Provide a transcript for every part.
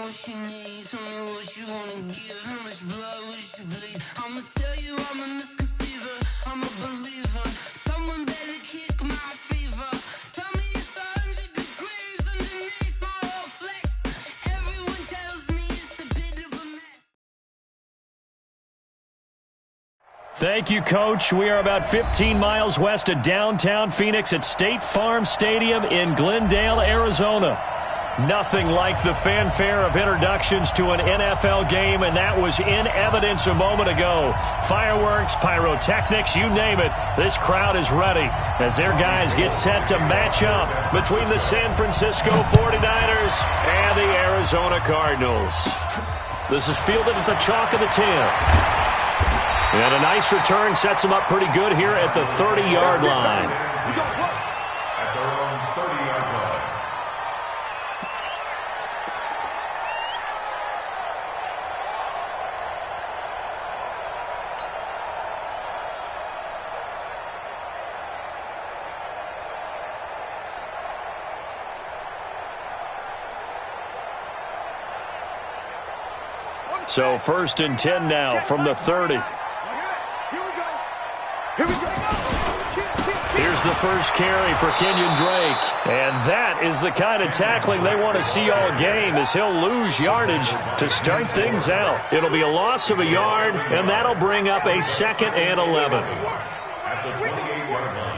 much you need, tell me what you wanna give, how much blood would you bleed? I'ma tell you I'm a misconceiver, I'm a believer. Someone better kick my fever. Tell me it's 100 degrees underneath my whole flesh. Everyone tells me it's a bit of a mess. Thank you, Coach. We are about 15 miles west of downtown Phoenix at State Farm Stadium in Glendale, Arizona. Nothing like the fanfare of introductions to an NFL game, and that was in evidence a moment ago. Fireworks, pyrotechnics, you name it. This crowd is ready as their guys get set to match up between the San Francisco 49ers and the Arizona Cardinals. This is fielded at the chalk of the 10. And a nice return sets them up pretty good here at the 30-yard line. At their own 30-yard line. So 1st and 10 now from the 30. Here's the first carry for Kenyon Drake. And that is the kind of tackling they want to see all game, as he'll lose yardage to start things out. It'll be a loss of a yard, and that'll bring up a 2nd and 11. At the 28-yard line.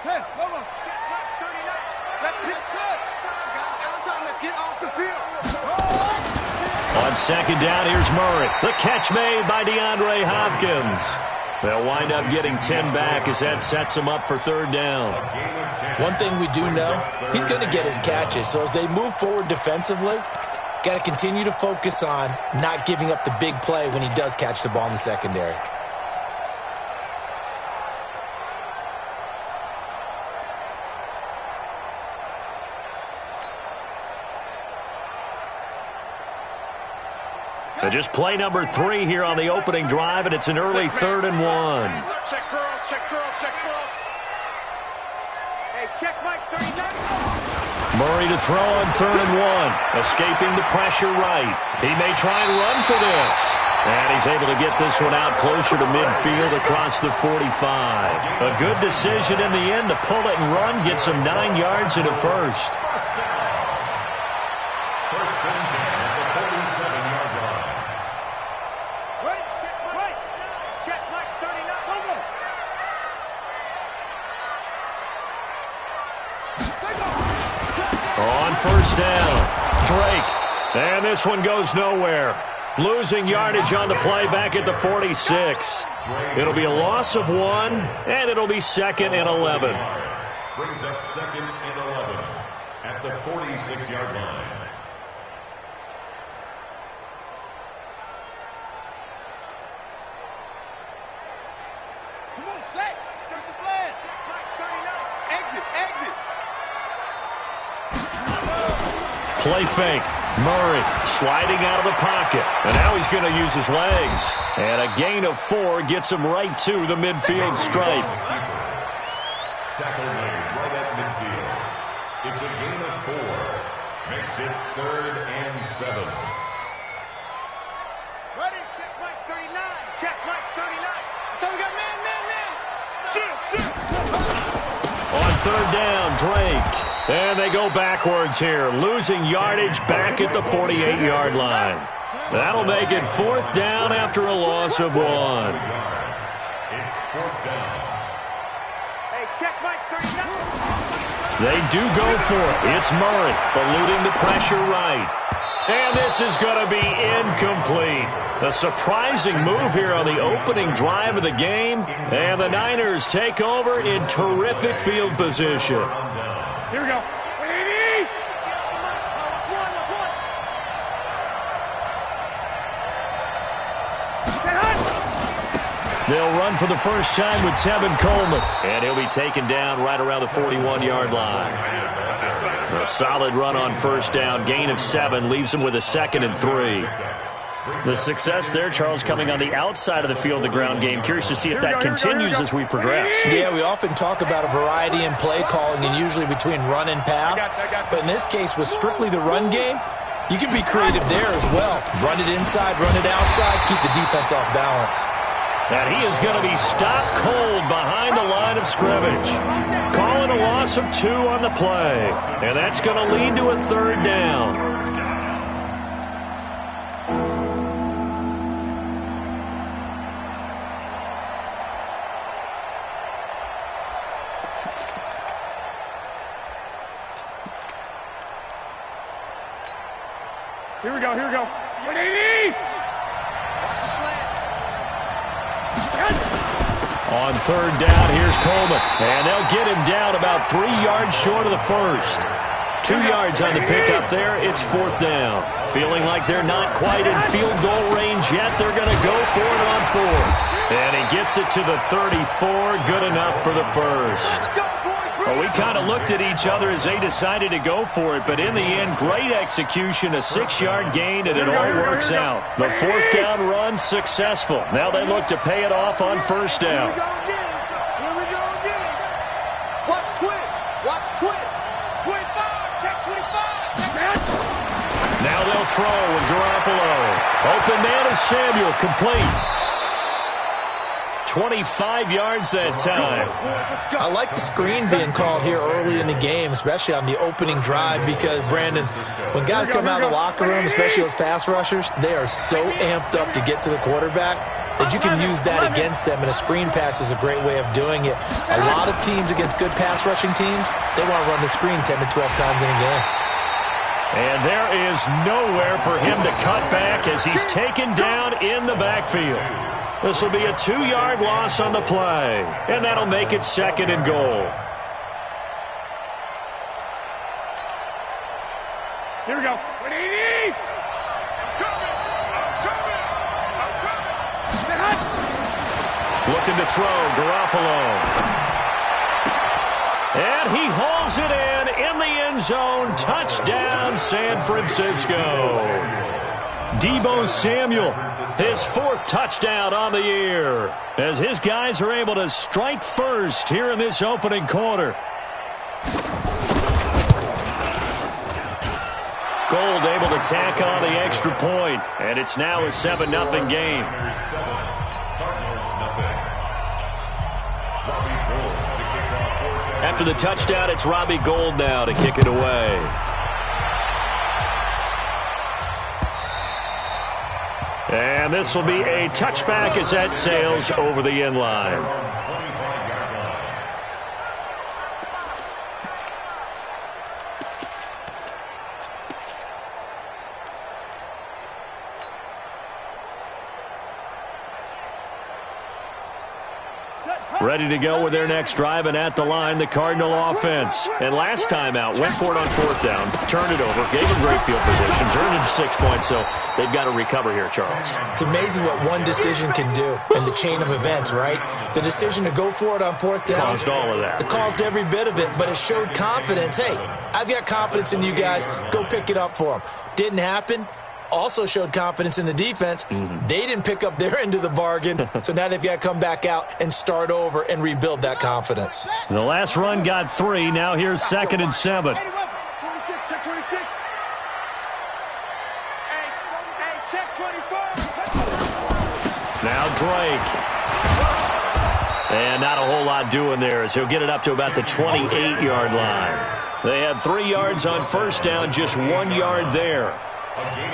Hey, hold on. Let's get set. Let's get off the field. On 2nd down, here's Murray. The catch made by DeAndre Hopkins. They'll wind up getting 10 back as that sets them up for 3rd down. One thing we do know, he's going to get his catches. So as they move forward defensively, got to continue to focus on not giving up the big play when he does catch the ball in the secondary. Just play number 3 here on the opening drive, and it's an early 3rd and 1. Check curls, check curls, check curls. Hey, check Mike 39. Murray to throw on 3rd and 1. Escaping the pressure right. He may try and run for this. And he's able to get this one out closer to midfield across the 45. A good decision in the end to pull it and run, get some 9 yards and a first. First and 10 at the 47-yard line. Ready? Check Mike. Check Mike 39. Come on. On 1st down, Drake. And this one goes nowhere. Losing yardage on the play back at the 46. It'll be a loss of 1, and it'll be 2nd and 11. Brings up 2nd and 11 at the 46-yard line. Come on, set. Get the flag. Exit, exit. Play fake. Murray sliding out of the pocket. And now he's going to use his legs. And a gain of 4 gets him right to the midfield stripe. Tackle made right at midfield. It's a gain of 4. Makes it 3rd and 7. Ready? Check Mike 39. Check Mike 39. So we got man. Shoot. On 3rd down, Drake. And they go backwards here, losing yardage back at the 48-yard line. That'll make it 4th down after a loss of 1. It's 4th down. Hey, check Mike 39. They do go for it. It's Murray, eluding the pressure right. And this is going to be incomplete. A surprising move here on the opening drive of the game. And the Niners take over in terrific field position. Here we go. They'll run for the first time with Tevin Coleman. And he'll be taken down right around the 41-yard line. A solid run on 1st down. Gain of 7 leaves him with a 2nd and 3. The success there, Charles, coming on the outside of the field, the ground game. Curious to see if that continues as we progress. Yeah, we often talk about a variety in play calling and usually between run and pass. But in this case, with strictly the run game, you can be creative there as well. Run it inside, run it outside, keep the defense off balance. And he is going to be stopped cold behind the line of scrimmage. Calling a loss of 2 on the play. And that's going to lead to a 3rd down. Here we go, here we go. 180! Watch the slant. On 3rd down, here's Coleman. And they'll get him down about 3 yards short of the first. 2 yards on the pickup there. It's 4th down. Feeling like they're not quite in field goal range yet. They're going to go for it on 4th. And he gets it to the 34. Good enough for the first. Well, we kind of looked at each other as they decided to go for it, but in the end, great execution, a 6-yard gain, and it all works out. The 4th down run successful. Now they look to pay it off on 1st down. Here we go again. Watch twist. Watch twist. 25. Check 25. Check that. Now they'll throw with Garoppolo. Open man is Samuel, complete. 25 yards that time. I like the screen being called here early in the game, especially on the opening drive, because, Brandon, when guys come out of the locker room, especially those pass rushers, they are so amped up to get to the quarterback that you can use that against them, and a screen pass is a great way of doing it. A lot of teams against good pass rushing teams, they want to run the screen 10 to 12 times in a game. And there is nowhere for him to cut back as he's taken down in the backfield. This will be a 2-yard loss on the play, and that'll make it 2nd and goal. Here we go. 180. Looking to throw, Garoppolo. And he hauls it in the end zone. Touchdown, San Francisco. Deebo Samuel, his 4th touchdown on the year, as his guys are able to strike first here in this opening quarter. Gold able to tack on the extra point, and it's now a 7-0 game. After the touchdown, it's Robbie Gould now to kick it away. And this will be a touchback as that sails over the end line. Ready to go with their next drive, and at the line, the Cardinal offense. And last time out, went for it on 4th down, turned it over, gave them great field position, turned it to 6 points, so they've got to recover here, Charles. It's amazing what one decision can do in the chain of events, right? The decision to go for it on 4th down. Caused all of that. It caused every bit of it, but it showed confidence. Hey, I've got confidence in you guys. Go pick it up for them. Didn't happen. Also showed confidence in the defense. They didn't pick up their end of the bargain, so now they've got to come back out and start over and rebuild that confidence. The last run got 3. Now here's 2nd and 7. 26, check 26. Hey, check 24. Now Drake. And not a whole lot doing there as he'll get it up to about the 28-yard line. They had 3 yards on 1st down, just 1 yard there.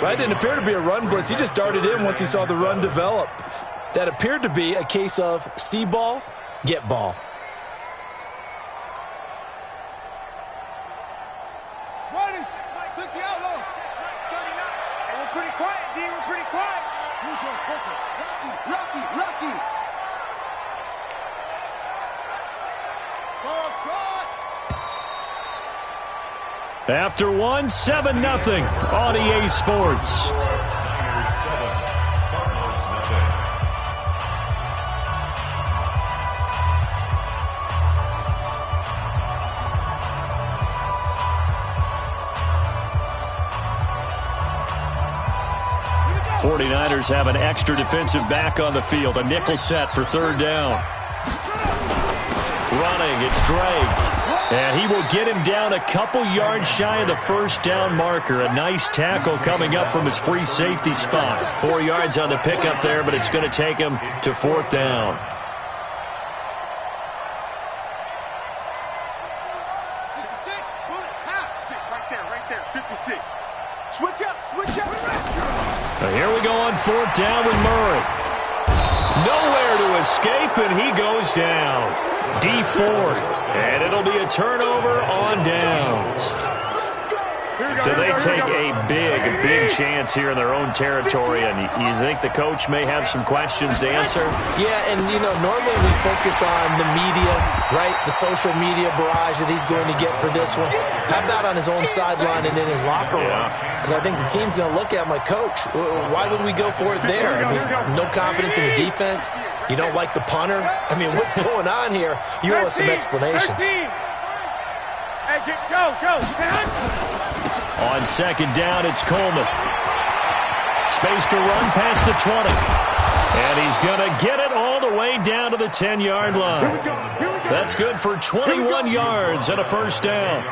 That didn't appear to be a run blitz. He just darted in once he saw the run develop. That appeared to be a case of see ball, get ball. Ready. 60 outlaw. 39. And we're pretty quiet, D. We're pretty quiet. Who's your focus? Lucky. Ball trot. After 1, 7-0 on EA Sports. 49ers have an extra defensive back on the field. A nickel set for third down. Running, it's Drake. And he will get him down a couple yards shy of the first down marker. A nice tackle coming up from his free safety spot. 4 yards on the pickup there, but it's going to take him to fourth down. 56, pull it, half, 6, right there, 56. Switch up. Here we go on fourth down with Murray. Nowhere to escape, and he goes down. Deep four, and it'll be a turnover on downs. So they take a big chance here in their own territory, and you think the coach may have some questions to answer? Yeah, and, normally we focus on the media, right, the social media barrage that he's going to get for this one. How about on his own sideline and in his locker room? Because I think the team's going to look at him like, Coach, why would we go for it there? I mean, no confidence in the defense. You don't like the punter? I mean, what's going on here? You owe us some explanations. Hey, go. On second down, it's Coleman. Space to run past the 20. And he's going to get it all the way down to the 10-yard line. That's good for 21 yards and a first down.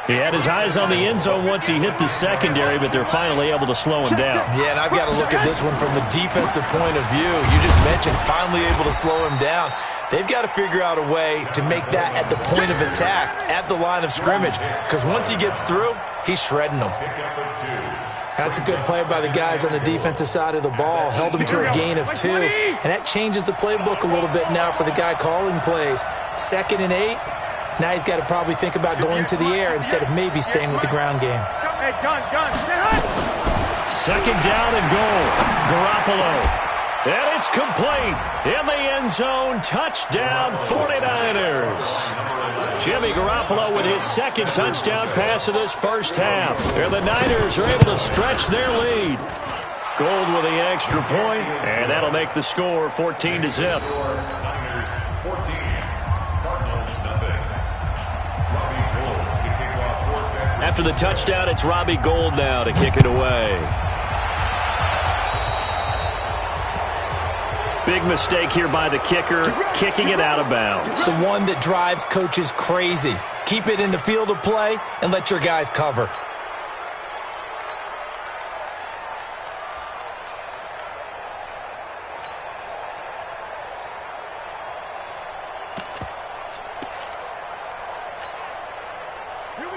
He had his eyes on the end zone once he hit the secondary, but they're finally able to slow him down. Yeah, and I've got to look at this one from the defensive point of view. You just mentioned finally able to slow him down. They've got to figure out a way to make that at the point of attack, at the line of scrimmage, because once he gets through, he's shredding them. That's a good play by the guys on the defensive side of the ball. Held him to a gain of 2, and that changes the playbook a little bit now for the guy calling plays. 2nd and 8. Now he's got to probably think about going to the air instead of maybe staying with the ground game. Second down and goal. Garoppolo. And it's complete. In the end zone. Touchdown 49ers. Jimmy Garoppolo with his second touchdown pass of this first half. And the Niners are able to stretch their lead. Gold with the extra point, and that'll make the score 14-0. Niners 14, Cardinals nothing. Robbie Gould to kick off for San Francisco. After the touchdown, it's Robbie Gould now to kick it away. Big mistake here by the kicker, kicking it out of bounds. The one that drives coaches crazy. Keep it in the field of play and let your guys cover.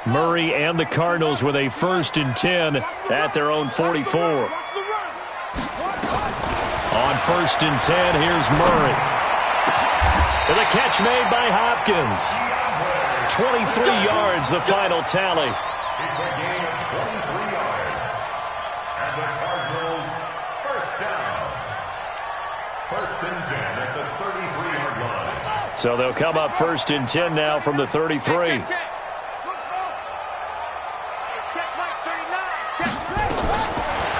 Murray and the Cardinals with a 1st and 10 at their own 44. On 1st and 10, here's Murray. And the catch made by Hopkins. 23 yards, the final tally. It's a gain of 23 yards. And the Cardinals first down. 1st and 10 at the 33-yard line. So they'll come up 1st and 10 now from the 33.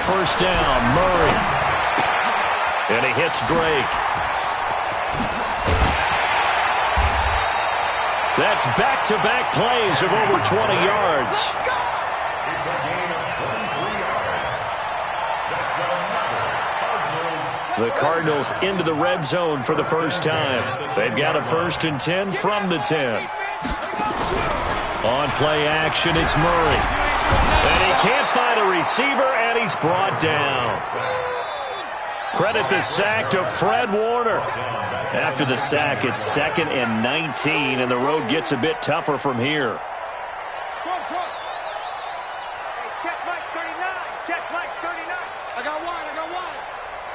First down, Murray. And he hits Drake. That's back-to-back plays of over 20 yards. It's a gain of 23 yards. That's another The Cardinals into the red zone for the first time. They've got a 1st and 10 from the 10. On play action, it's Murray. And he can't find a receiver, and he's brought down. Credit the sack to Fred Warner. After the sack, it's 2nd and 19, and the road gets a bit tougher from here. Hey, check Mike 39. Check Mike 39. I got one.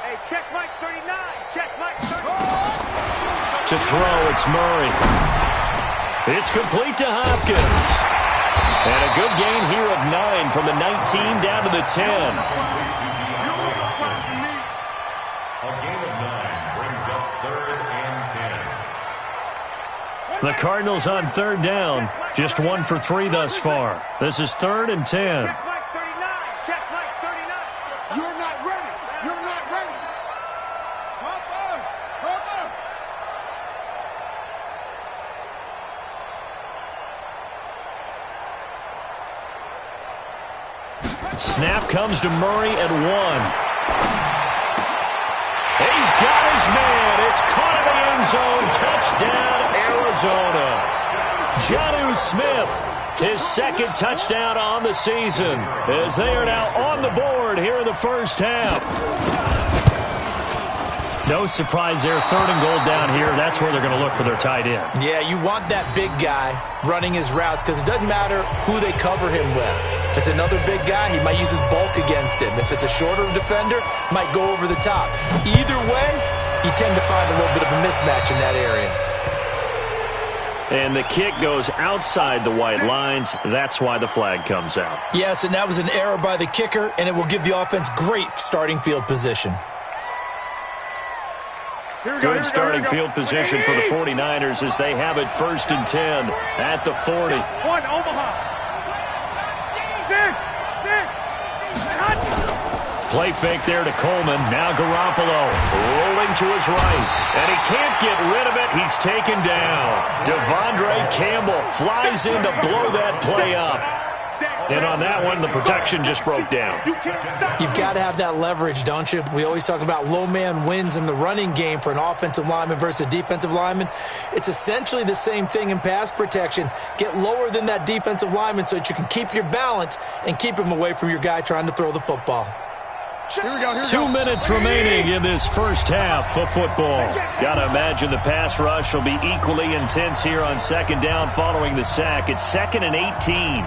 Hey, check Mike 39. Check Mike 39. To throw, it's Murray. It's complete to Hopkins. And a good gain here of 9 from the 19 down to the 10. A gain of 9 brings up 3rd and 10. The Cardinals on 3rd down. Just 1 for 3 thus far. This is 3rd and 10. Check Mike 39. Check Mike 39. You're not ready. Cover. Snap comes to Murray at 1. zone. Touchdown, Arizona. Jonnu Smith, his second touchdown on the season, as they are now on the board here in the first half. No surprise there, 3rd and goal down here. That's where they're going to look for their tight end. Yeah, you want that big guy running his routes because it doesn't matter who they cover him with. If it's another big guy, he might use his bulk against him. If it's a shorter defender, might go over the top. Either way, you tend to find a little bit of a mismatch in that area. And the kick goes outside the white lines. That's why the flag comes out. Yes, and that was an error by the kicker, and it will give the offense great starting field position. Good starting field position for the 49ers as they have it 1st and 10 at the 40. One, Omaha. Play fake there to Coleman. Now Garoppolo rolling to his right. And he can't get rid of it. He's taken down. Devondre Campbell flies in to blow that play up. And on that one, the protection just broke down. You've got to have that leverage, don't you? We always talk about low man wins in the running game for an offensive lineman versus a defensive lineman. It's essentially the same thing in pass protection. Get lower than that defensive lineman so that you can keep your balance and keep him away from your guy trying to throw the football. Here we go. 2 minutes remaining in this first half of football. Got to imagine the pass rush will be equally intense here on 2nd down following the sack. It's 2nd and 18.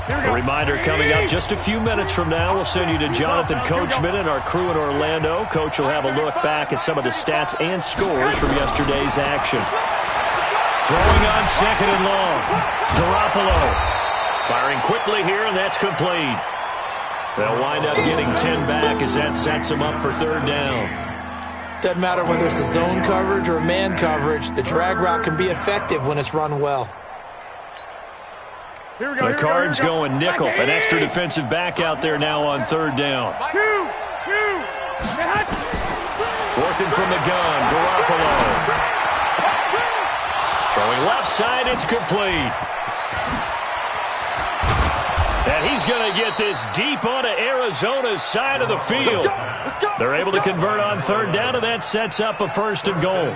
A reminder coming up just a few minutes from now. We'll send you to Jonathan Coachman and our crew in Orlando. Coach will have a look back at some of the stats and scores from yesterday's action. Throwing on 2nd and long. Garoppolo firing quickly here, and that's complete. They'll wind up getting 10 back as that sets them up for 3rd down. Doesn't matter whether it's a zone coverage or a man coverage. The drag route can be effective when it's run well. The Cards going nickel. An extra defensive back out there now on 3rd down. Working from the gun, Garoppolo. Throwing left side, it's complete. And he's going to get this deep onto Arizona's side of the field. They're able to convert on 3rd down, and that sets up a 1st and goal.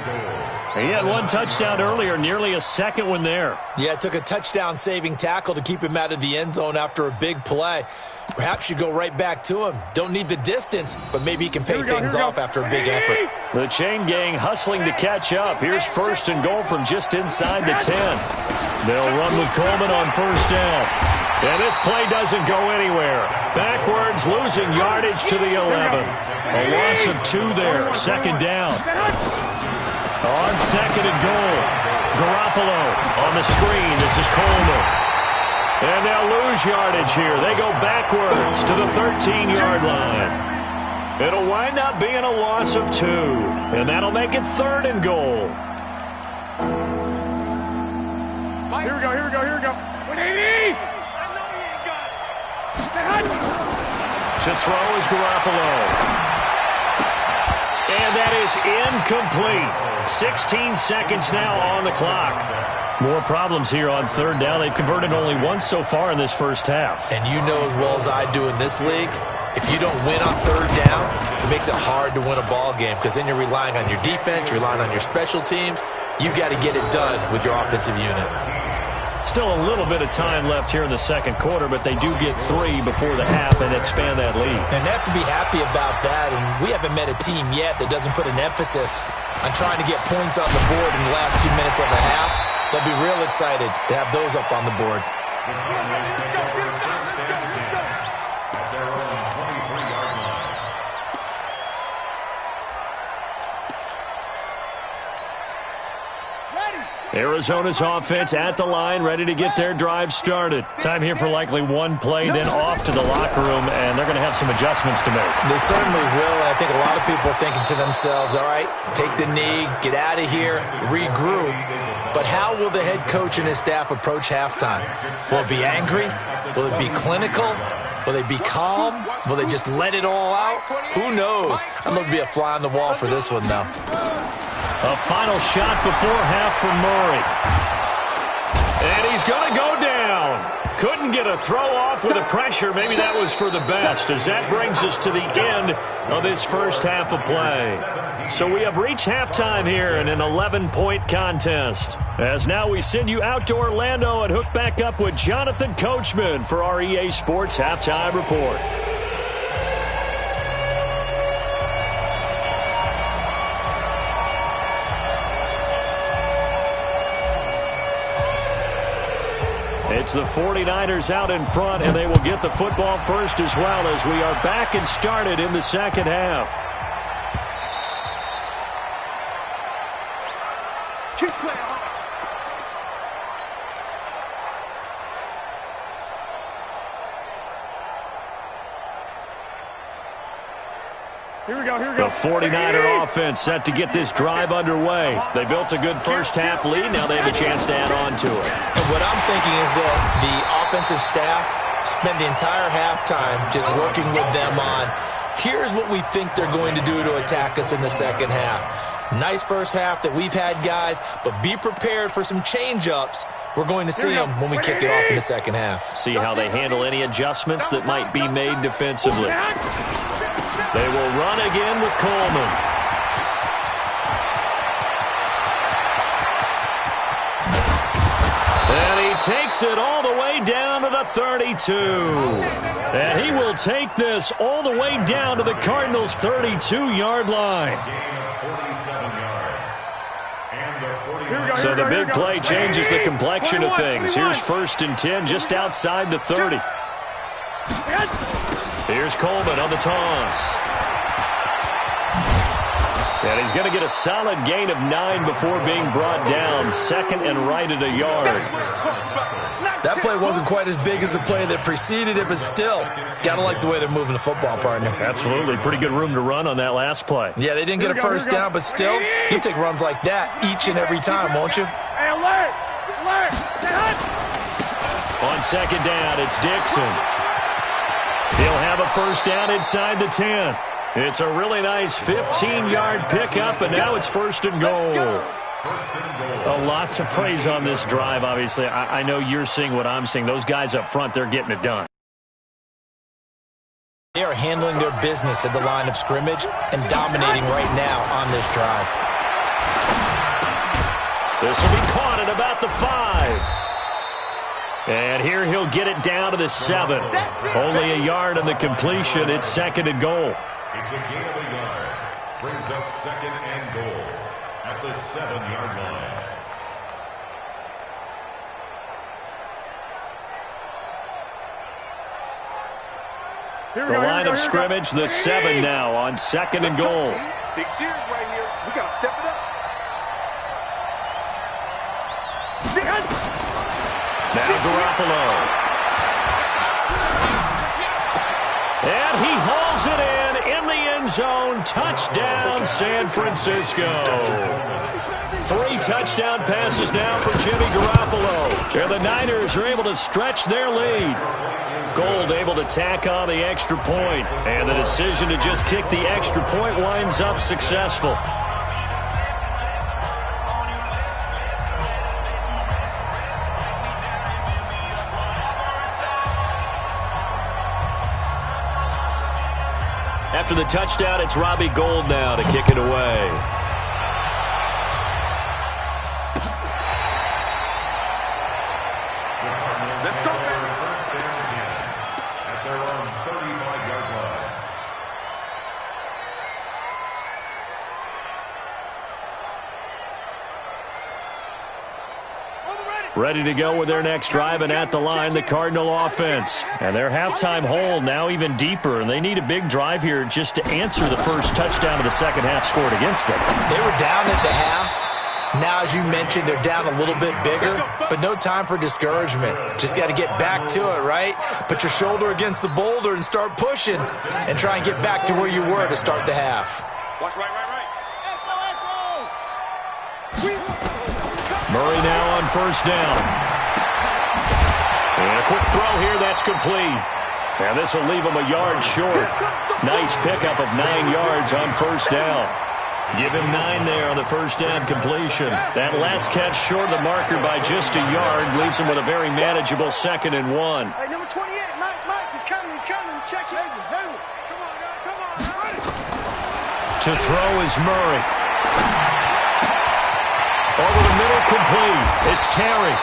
He had one touchdown earlier, nearly a second one there. Yeah, it took a touchdown-saving tackle to keep him out of the end zone after a big play. Perhaps you go right back to him. Don't need the distance, but maybe he can pay things off after a big effort. The chain gang hustling to catch up. Here's 1st and goal from just inside the 10. They'll run with Coleman on 1st down. And this play doesn't go anywhere. Backwards, losing yardage to the 11. A loss of 2 there. 2nd down. On 2nd and goal. Garoppolo on the screen. This is Coleman. And they'll lose yardage here. They go backwards to the 13-yard line. It'll wind up being a loss of 2. And that'll make it 3rd and goal. Here we go. 180! To throw is Garoppolo. And that is incomplete. 16 seconds now on the clock. More problems here on 3rd down. They've converted only once so far in this first half. And you know as well as I do in this league, if you don't win on 3rd down, it makes it hard to win a ball game because then you're relying on your defense, you're relying on your special teams. You've got to get it done with your offensive unit. Still a little bit of time left here in the 2nd quarter, but they do get 3 before the half and expand that lead. And they have to be happy about that. And we haven't met a team yet that doesn't put an emphasis on trying to get points on the board in the last 2 minutes of the half. They'll be real excited to have those up on the board. Arizona's offense at the line, ready to get their drive started. Time here for likely one play, then off to the locker room, and they're going to have some adjustments to make. They certainly will, and I think a lot of people are thinking to themselves, all right, take the knee, get out of here, regroup. But how will the head coach and his staff approach halftime? Will it be angry? Will it be clinical? Will they be calm? Will they just let it all out? Who knows? I'd love to be a fly on the wall for this one, though. A final shot before half for Murray. And he's going to go down. Couldn't get a throw off with the pressure. Maybe that was for the best, as that brings us to the end of this first half of play. So we have reached halftime here in an 11-point contest. As now we send you out to Orlando and hook back up with Jonathan Coachman for our EA Sports Halftime Report. It's the 49ers out in front, and they will get the football first as well, as we are back and started in the second half. Keep playing hard. Here we go, here we go. The 49er offense set to get this drive underway. They built a good first half lead. Now they have a chance to add on to it. And what I'm thinking is that the offensive staff spent the entire halftime just working with them on, here's what we think they're going to do to attack us in the second half. Nice first half that we've had, guys, but be prepared for some change-ups. We're going to see them when we kick it off in the second half. See how they handle any adjustments that might be made defensively. They will run again with Coleman. And he takes it all the way down to the 32. And he will take this all the way down to the Cardinals' 32-yard line. So the big play changes the complexion of things. Here's 1st and 10 just outside the 30. Here's Coleman on the toss. And he's going to get a solid gain of 9 before being brought down. 2nd and right at a yard. That play wasn't quite as big as the play that preceded it, but still, got to like the way they're moving the football, partner. Absolutely. Pretty good room to run on that last play. Yeah, they didn't get a first down, but still, you take runs like that each and every time, won't you? Hey, alert! Alert! On 2nd down, it's Dixon. He'll have a first down inside the 10. It's a really nice 15-yard pickup, and now it's 1st and goal. A lot to praise on this drive, obviously. I know you're seeing what I'm seeing. Those guys up front, they're getting it done. They are handling their business at the line of scrimmage and dominating right now on this drive. This will be caught at about the 5. And here he'll get it down to the 7. Only a yard on the completion. It's 2nd and goal. It's a gain of a yard. Brings up 2nd and goal at the 7-yard line. The line of scrimmage, the 7 now on 2nd and goal. Big series right here. We got to step it up. Now Garoppolo. And he hauls it in the end zone. Touchdown, San Francisco. 3 touchdown passes now for Jimmy Garoppolo. And the Niners are able to stretch their lead. Gold able to tack on the extra point. And the decision to just kick the extra point winds up successful. After the touchdown, it's Robbie Gould now to kick it away. Let's go, baby. First and 10 at their own 35-yard line. Ready to go with their next drive, and at the line, the Cardinal offense. And their halftime hole now even deeper, and they need a big drive here just to answer the first touchdown of the second half scored against them. They were down at the half. Now, as you mentioned, they're down a little bit bigger, but no time for discouragement. Just got to get back to it, right? Put your shoulder against the boulder and start pushing and try and get back to where you were to start the half. Watch right. Murray now on first down. And a quick throw here, that's complete. And this will leave him a yard short. Nice pickup of 9 yards on first down. Give him 9 there on the first down completion. That last catch short of the marker by just a yard leaves him with a very manageable 2nd and 1. Hey, number 28, Mike, he's coming. Check it. Come on, guys, To throw is Murray. Over the middle, complete. It's Terry.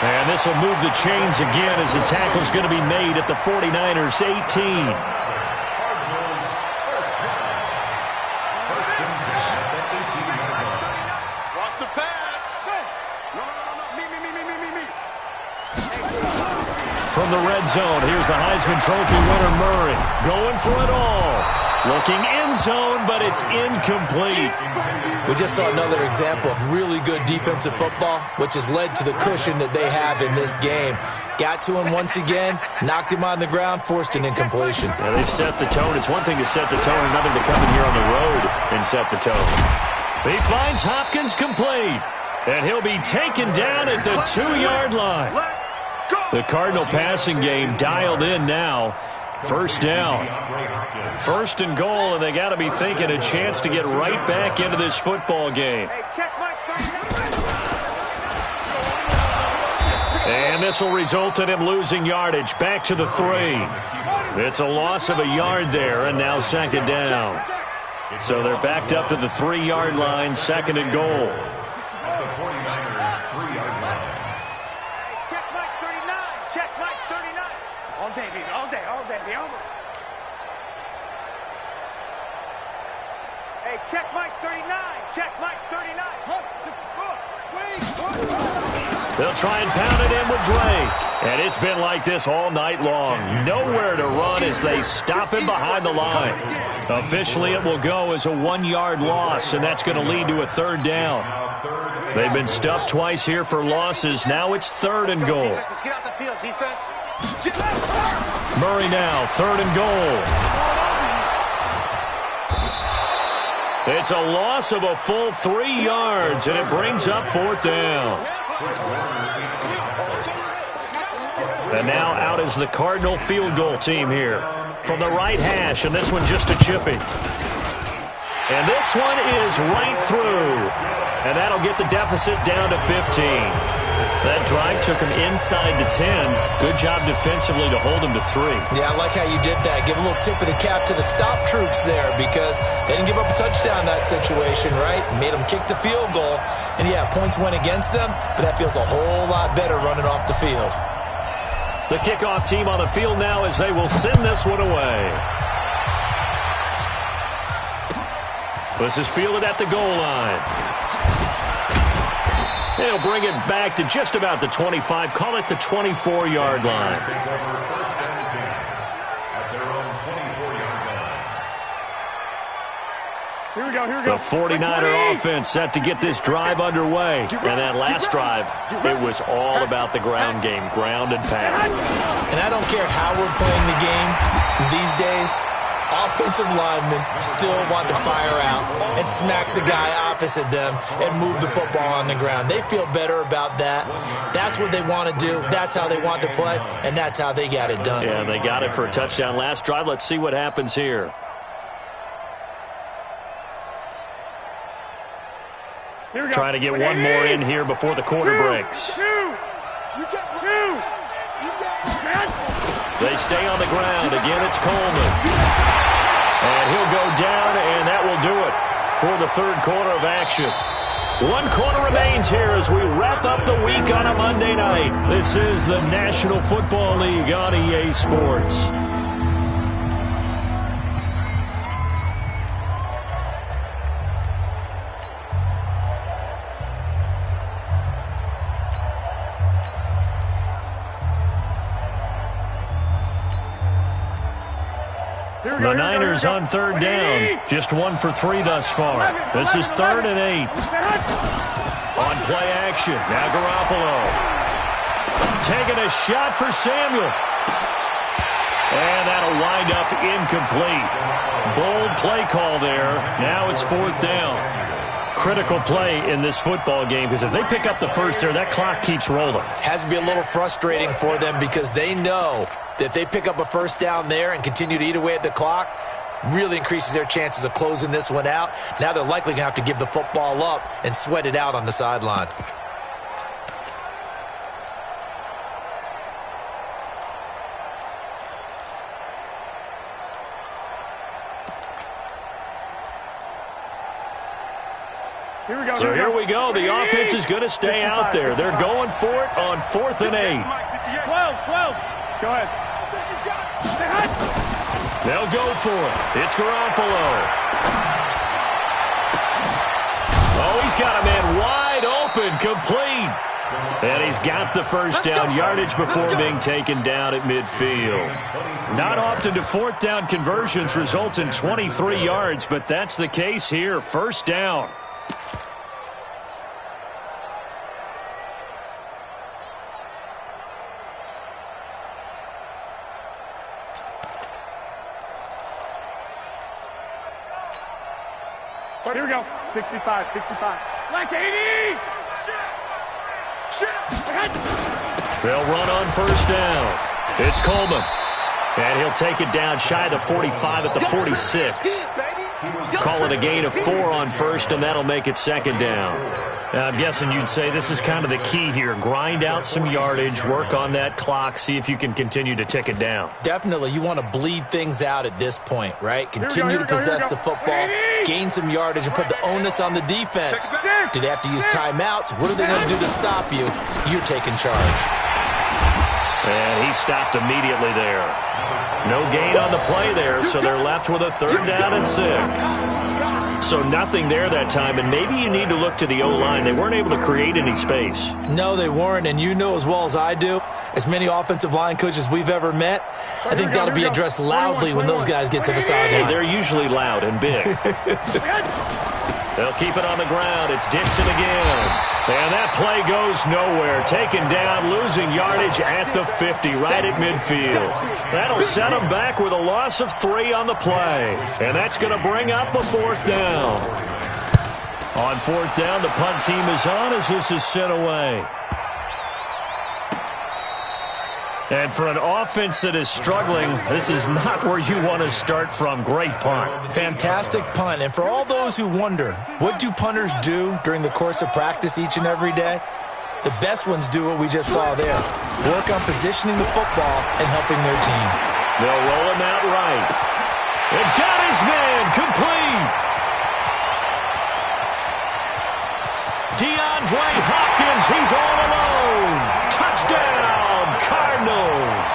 And this will move the chains again as the tackle's going to be made at the 49ers' 18. From the red zone, here's the Heisman Trophy winner, Murray. Going for it all. Looking end zone, but it's incomplete. We just saw another example of really good defensive football, which has led to the cushion that they have in this game. Got to him once again, knocked him on the ground, forced an incompletion. Yeah, they've set the tone. It's one thing to set the tone, another to come in here on the road and set the tone. He finds Hopkins complete, and he'll be taken down at the 2-yard line. The Cardinal passing game dialed in now. First down. 1st and goal, and they got to be thinking a chance to get right back into this football game. And this will result in him losing yardage back to the 3. It's a loss of a yard there, and now 2nd down. So they're backed up to the 3-yard line, 2nd and goal. Hey, check Mike 39. Check Mike 39. They'll try and pound it in with Drake. And it's been like this all night long. Nowhere to run as they stop him behind the line. Officially, it will go as a 1-yard loss, and that's going to lead to a 3rd down. They've been stuffed twice here for losses. Now it's 3rd and goal. Let's get out the field, defense. Murray now, 3rd and goal. It's a loss of a full 3 yards, and it brings up 4th down. And now out is the Cardinal field goal team here. From the right hash, and this one just a chipping. And this one is right through. And that'll get the deficit down to 15. That drive took him inside the 10. Good job defensively to hold him to 3. Yeah, I like how you did that. Give a little tip of the cap to the stop troops there because they didn't give up a touchdown in that situation, right? Made them kick the field goal. And, yeah, points went against them, but that feels a whole lot better running off the field. The kickoff team on the field now as they will send this one away. This is fielded at the goal line. They'll bring it back to just about the 25. Call it the 24-yard line. Here we go. The 49er offense set to get this drive underway. And that last drive, it was all about the ground game, ground and pound. And I don't care how we're playing the game these days, offensive linemen still want to fire out and smack the guy opposite them and move the football on the ground. They feel better about that. That's what they want to do. That's how they want to play, and that's how they got it done. Yeah, they got it for a touchdown last drive. Let's see what happens here. Trying to get one more in here before the quarter breaks. They stay on the ground. Again, it's Coleman. And he'll go down, and that will do it for the 3rd quarter of action. 1 quarter remains here as we wrap up the week on a Monday night. This is the National Football League on EA Sports. The Niners on 3rd down. Just 1 for 3 thus far. This is 3rd and 8. On play action. Now Garoppolo. Taking a shot for Samuel. And that'll wind up incomplete. Bold play call there. Now it's 4th down. Critical play in this football game because if they pick up the first there, that clock keeps rolling. Has to be a little frustrating for them because they know that if they pick up a first down there and continue to eat away at the clock, really increases their chances of closing this one out. Now they're likely going to have to give the football up and sweat it out on the sideline. So here we go. The offense is going to stay out there. They're going for it on 4th and 8. 12. Go ahead. They'll go for it. It's Garoppolo. Oh, he's got a man wide open, complete. And he's got the first down yardage before being taken down at midfield. Not often do 4th down conversions result in 23 yards, but that's the case here. First down. Here we go. 65. Like 80. They'll run on first down. It's Coleman. And he'll take it down shy of the 45 at the 46. Call it a gain of 4 on first, and that'll make it 2nd down. Now, I'm guessing you'd say this is kind of the key here. Grind out some yardage, work on that clock, see if you can continue to tick it down. Definitely. You want to bleed things out at this point, right? Continue to possess the football, gain some yardage, and put the onus on the defense. Do they have to use timeouts? What are they going to do to stop you? You're taking charge. And he stopped immediately there. No gain on the play there, so they're left with a 3rd down and 6. So nothing there that time, and maybe you need to look to the O-line. They weren't able to create any space. No, they weren't, and you know as well as I do, as many offensive line coaches we've ever met, I think that'll be addressed loudly when those guys get to the sideline. Hey, they're usually loud and big. They'll keep it on the ground. It's Dixon again. And that play goes nowhere. Taken down, losing yardage at the 50, right at midfield. That'll set them back with a loss of 3 on the play. And that's going to bring up a 4th down. On 4th down, the punt team is on as this is sent away. And for an offense that is struggling, this is not where you want to start from. Great punt. Fantastic punt. And for all those who wonder, what do punters do during the course of practice each and every day? The best ones do what we just saw there. Work on positioning the football and helping their team. They'll roll him out right. And got his man complete. DeAndre Hopkins, he's all alone. Touchdown. Cardinals.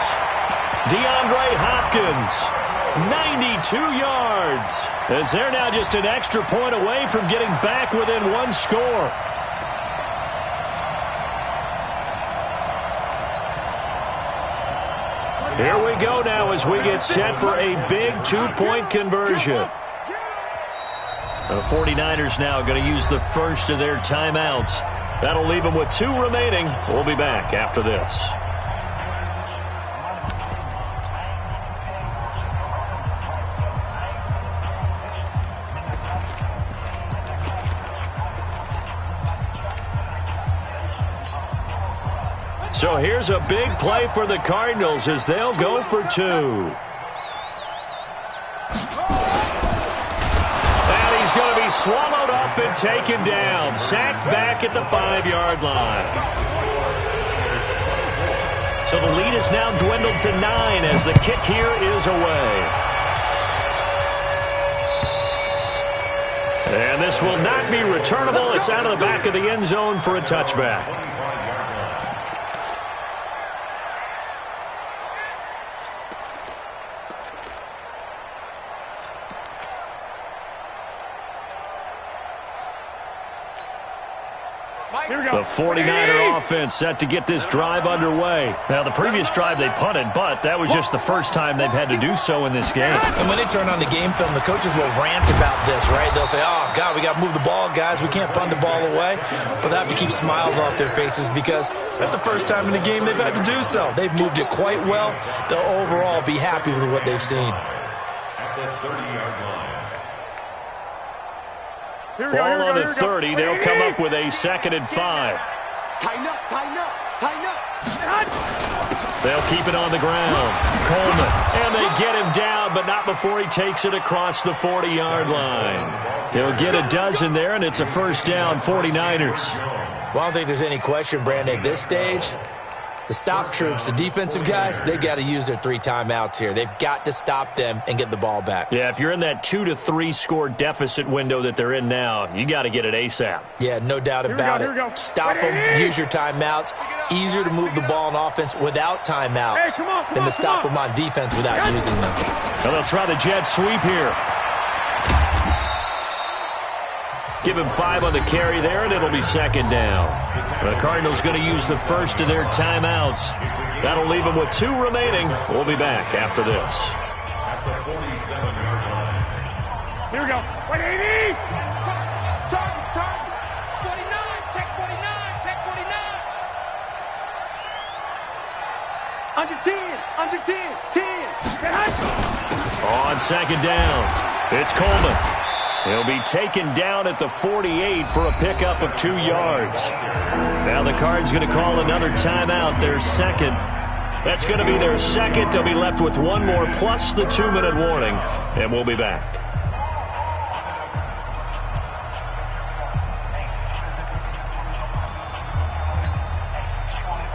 DeAndre Hopkins, 92 yards. As they're now just an extra point away from getting back within 1 score. Here we go now as we get set for a big 2-point conversion. The 49ers now going to use the first of their timeouts. That'll leave them with 2 remaining. We'll be back after this. So here's a big play for the Cardinals as they'll go for 2. And he's going to be swallowed up and taken down. Sacked back at the 5-yard line. So the lead is now dwindled to 9 as the kick here is away. And this will not be returnable. It's out of the back of the end zone for a touchback. The 49er offense set to get this drive underway. Now, the previous drive they punted, but that was just the first time they've had to do so in this game. And when they turn on the game film, the coaches will rant about this, right? They'll say, oh, God, we got to move the ball, guys. We can't punt the ball away. But they have to keep smiles off their faces because that's the first time in the game they've had to do so. They've moved it quite well. They'll overall be happy with what they've seen. At the 30-yard line. Ball on the 30. They'll come up with a 2nd and 5. Tighten up, tighten up, tighten up. They'll keep it on the ground. Coleman. And they get him down but not before he takes it across the 40-yard line. He'll get a dozen there, and it's a first down, 49ers. Well, I don't think there's any question, Brandon, at this stage. The stop troops, the defensive guys, they got to use their 3 timeouts here. They've got to stop them and get the ball back. Yeah, if you're in that 2 to 3 score deficit window that they're in now, you got to get it ASAP. Yeah, no doubt about it. Stop them, use your timeouts. Easier to move the ball on offense without timeouts than to stop them on defense without using them. Well, they'll try the jet sweep here. Give him 5 on the carry there, and it'll be second down. The Cardinals going to use the first of their timeouts. That'll leave them with 2 remaining. We'll be back after this. At the 47-yard line. Here we go. 180. Target. 49. Check 49. Check 49. Under 10. Under 10. 10. On second down, it's Coleman. He'll be taken down at the 48 for a pickup of 2 yards. Now the Cards going to call another timeout, their second. That's going to be their second. They'll be left with 1 more plus the 2-minute warning, and we'll be back.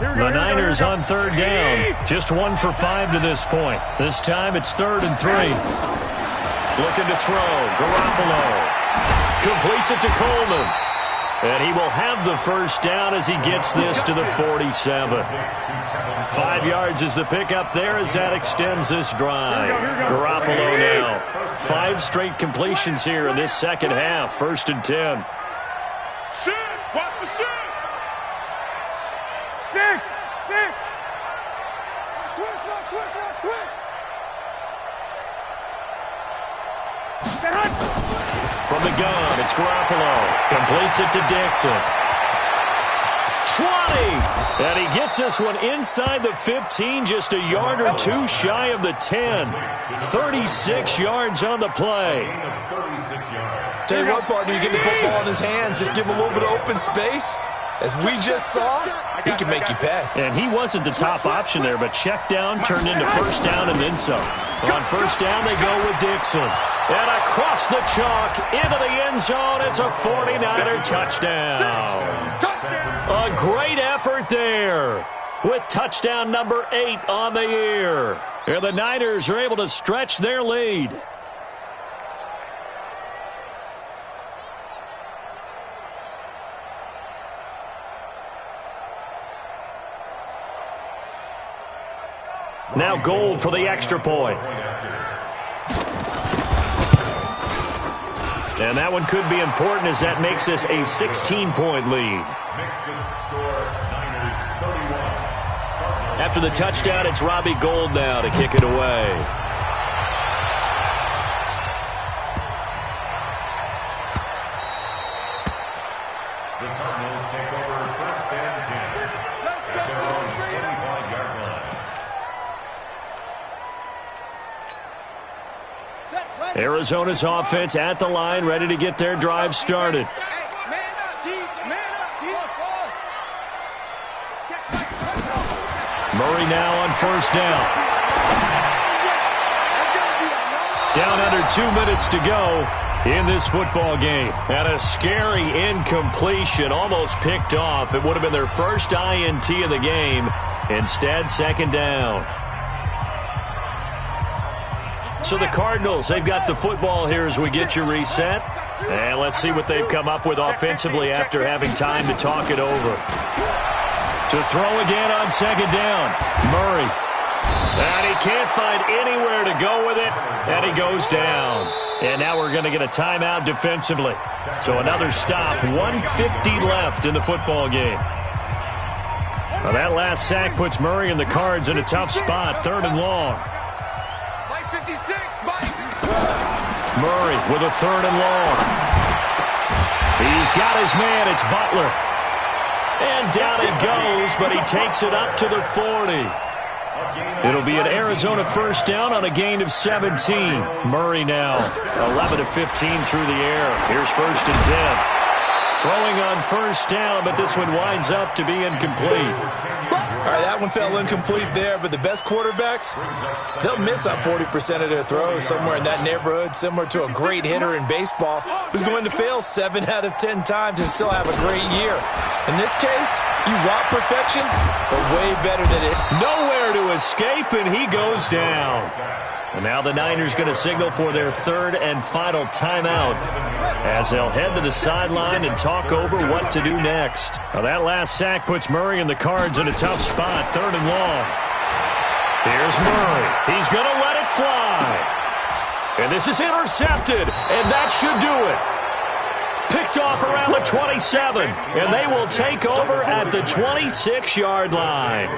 The Niners on third down. Just 1 for 5 to this point. This time it's 3rd and 3. Looking to throw. Garoppolo completes it to Coleman. And he will have the first down as he gets this to the 47. 5 yards is the pickup there as that extends this drive. Garoppolo now. 5 straight completions here in this second half. 1st and 10. Shoot! Watch the shoot! Dick! Switch! From the gun, it's Garoppolo. Completes it to Dixon. 20! And he gets this one inside the 15, just a yard or 2 shy of the 10. 36 yards on the play. Tell you what, partner, you get the football in his hands, just give him a little bit of open space. As we just saw, he can make you pay. And he wasn't the top option there, but check down turned into first down and then some. On first down, they go with Dixon. And across the chalk, into the end zone, it's a 49er touchdown. A great effort there with touchdown number 8 on the year. And the Niners are able to stretch their lead. Now Gold for the extra point. And that one could be important as that makes this a 16-point lead. After the touchdown, it's Robbie Gould now to kick it away. The Cardinals take over 1st and 10 at their own 25-yard line. Arizona's offense at the line, ready to get their drive started. Murray now on first down. Down under 2 minutes to go in this football game. And a scary incompletion, almost picked off. It would have been their first INT of the game. Instead, second down. So the Cardinals, they've got the football here as we get you reset. And let's see what they've come up with offensively after having time to talk it over. To throw again on second down. Murray. And he can't find anywhere to go with it. And he goes down. And now we're going to get a timeout defensively. So another stop. 1:50 left in the football game. Well, that last sack puts Murray and the Cards in a tough spot. 3rd and long. Murray with a 3rd and long. He's got his man. It's Butler. And down he goes, but he takes it up to the 40. It'll be an Arizona first down on a gain of 17. Murray now 11 of 15 through the air. Here's 1st and 10. Throwing on first down, but this one winds up to be incomplete. All right, that one fell incomplete there, but the best quarterbacks, they'll miss on 40% of their throws, somewhere in that neighborhood, similar to a great hitter in baseball who's going to fail 7 out of 10 times and still have a great year. In this case, you want perfection, but way better than it. Nowhere to escape, and he goes down. And now the Niners going to signal for their third and final timeout as they'll head to the sideline and talk over what to do next. Now that last sack puts Murray and the Cards in a tough spot, 3rd and long. Here's Murray. He's going to let it fly. And this is intercepted, and that should do it. Picked off around the 27, and they will take over at the 26-yard line.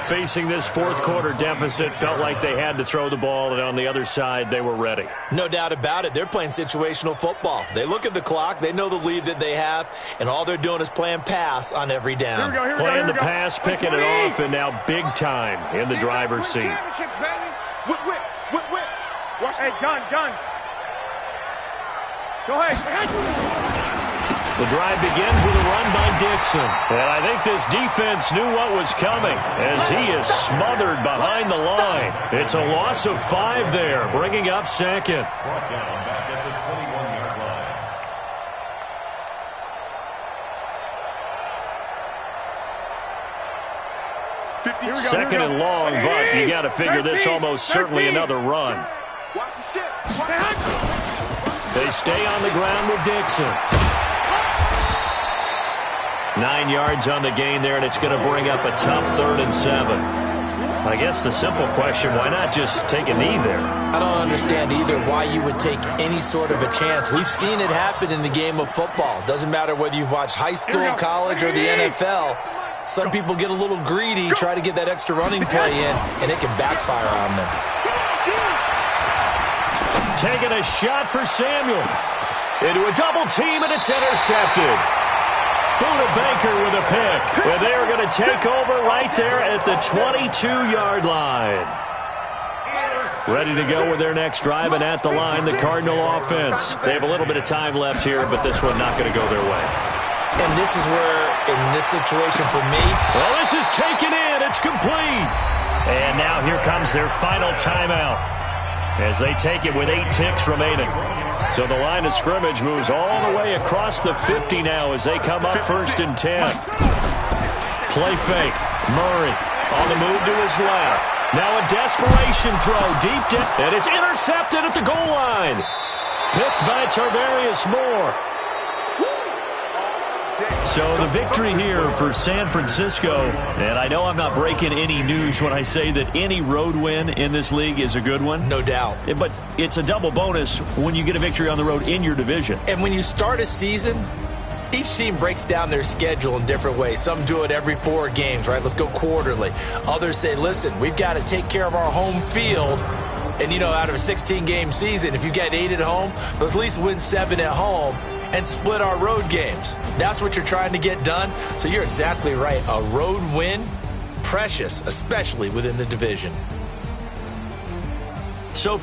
Facing this fourth-quarter deficit, felt like they had to throw the ball, and on the other side, they were ready. No doubt about it. They're playing situational football. They look at the clock, they know the lead that they have, and all they're doing is playing pass on every down. Playing the pass, picking it off, and now big time in the driver's seat. Hey, gun. Go ahead. The drive begins with a run by Dixon. And I think this defense knew what was coming as he is smothered behind the line. It's a loss of 5 there, bringing up second. Brought down back at the 21-yard line. Second and long, but you got to figure this almost certainly another run. Watch the shit. They stay on the ground with Dixon. 9 yards on the gain there, and it's going to bring up a tough 3rd and 7. I guess the simple question, why not just take a knee there? I don't understand either why you would take any sort of a chance. We've seen it happen in the game of football. Doesn't matter whether you've watched high school, college, or the NFL. Some people get a little greedy, try to get that extra running play in, and it can backfire on them. Taking a shot for Samuel. Into a double team, and it's intercepted. Buda Baker with a pick. And they are going to take over right there at the 22-yard line. Ready to go with their next drive, and at the line, the Cardinal offense. They have a little bit of time left here, but this one not going to go their way. And this is where, in this situation for me... Well, this is taken in. It's complete. And now here comes their final timeout as they take it with 8 ticks remaining. So the line of scrimmage moves all the way across the 50 now as they come up 1st and 10. Play fake. Murray on the move to his left. Now a desperation throw deep down, and it's intercepted at the goal line. Picked by Tarvarius Moore. So the victory here for San Francisco, and I know I'm not breaking any news when I say that any road win in this league is a good one. No doubt. But it's a double bonus when you get a victory on the road in your division. And when you start a season, each team breaks down their schedule in different ways. Some do it every 4 games, right? Let's go quarterly. Others say, listen, we've got to take care of our home field. And, you know, out of a 16-game season, if you get 8 at home, let's at least win 7 at home and split our road games. That's what you're trying to get done. So you're exactly right. A road win, precious, especially within the division. So